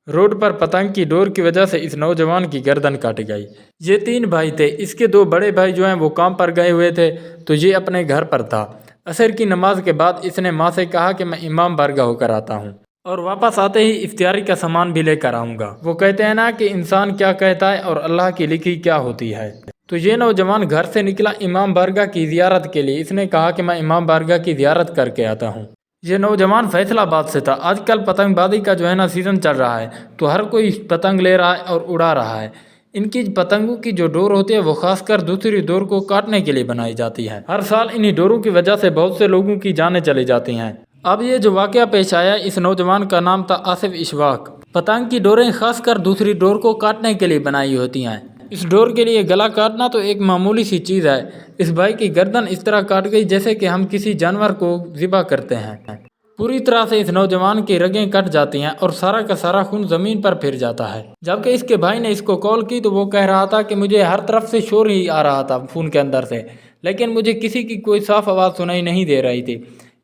Road पर पतंग की डोर की वजह से इस नौजवान की गर्दन काट गई। ये 3 भाई थे। इसके 2 बड़े भाई जो हैं वो काम पर गए हुए थे, तो ये अपने घर पर था। असर की नमाज के बाद इसने माँ से कहा कि मैं इमाम बारगाह होकर आता हूँ और वापस आते ही इफ्तियारी का सामान भी लेकर आऊँगा। वो कहते हैं ना कि इंसान क्या कहता है और अल्लाह की लिखी क्या होती है। तो ये नौजवान घर से निकला इमाम बारगाह की ज़ियारत के लिए। इसने कहा कि मैं इमाम बारगाह की ज़ियारत करके आता हूँ। ये नौजवान फैसलाबाद से था। आजकल पतंगबाजी का जो है ना सीज़न चल रहा है, तो हर कोई पतंग ले रहा है और उड़ा रहा है। इनकी पतंगों की जो डोर होती है वो खासकर दूसरी डोर को काटने के लिए बनाई जाती है। हर साल इन्हीं डोरों की वजह से बहुत से लोगों की जानें चली जाती हैं। अब ये जो वाकया पेश आया, इस नौजवान का नाम था आसिफ इशफाक। पतंग की डोरें खासकर दूसरी डोर को काटने के लिए बनाई होती हैं। इस डोर के लिए गला काटना तो एक मामूली सी चीज़ है। इस भाई की गर्दन इस तरह काट गई जैसे कि हम किसी जानवर को ज़िबा करते हैं। पूरी तरह से इस नौजवान की रगें कट जाती हैं और सारा का सारा खून ज़मीन पर फिर जाता है। जबकि इसके भाई ने इसको कॉल की तो वो कह रहा था कि मुझे हर तरफ से शोर ही आ रहा था खून के अंदर से, लेकिन मुझे किसी की कोई साफ आवाज़ सुनाई नहीं दे रही थी।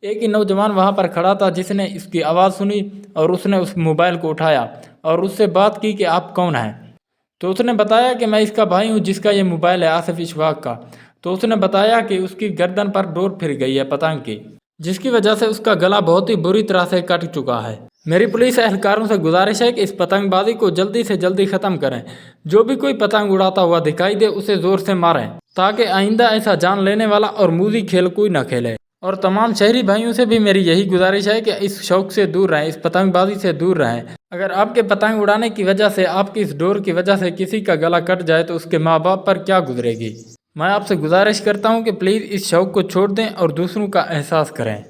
एक ही नौजवान वहाँ पर खड़ा था जिसने इसकी आवाज़ सुनी और उसने उस मोबाइल को उठाया और उससे बात की कि आप कौन हैं। तो उसने बताया कि मैं इसका भाई हूँ जिसका ये मोबाइल है, आसिफ इशफाक का। तो उसने बताया कि उसकी गर्दन पर डोर फिर गई है पतंग की, जिसकी वजह से उसका गला बहुत ही बुरी तरह से कट चुका है। मेरी पुलिस एहलकारों से गुजारिश है कि इस पतंगबाजी को जल्दी से जल्दी ख़त्म करें। जो भी कोई पतंग उड़ाता हुआ दिखाई दे उसे ज़ोर से मारें, ताकि आइंदा ऐसा जान लेने वाला और मूजी खेल कोई न खेले। और तमाम शहरी भाइयों से भी मेरी यही गुजारिश है कि इस शौक से दूर रहें, इस पतंगबाजी से दूर रहें। अगर आपके पतंग उड़ाने की वजह से, आपकी इस डोर की वजह से किसी का गला कट जाए तो उसके माँ बाप पर क्या गुजरेगी। मैं आपसे गुजारिश करता हूँ कि प्लीज़ इस शौक को छोड़ दें और दूसरों का एहसास करें।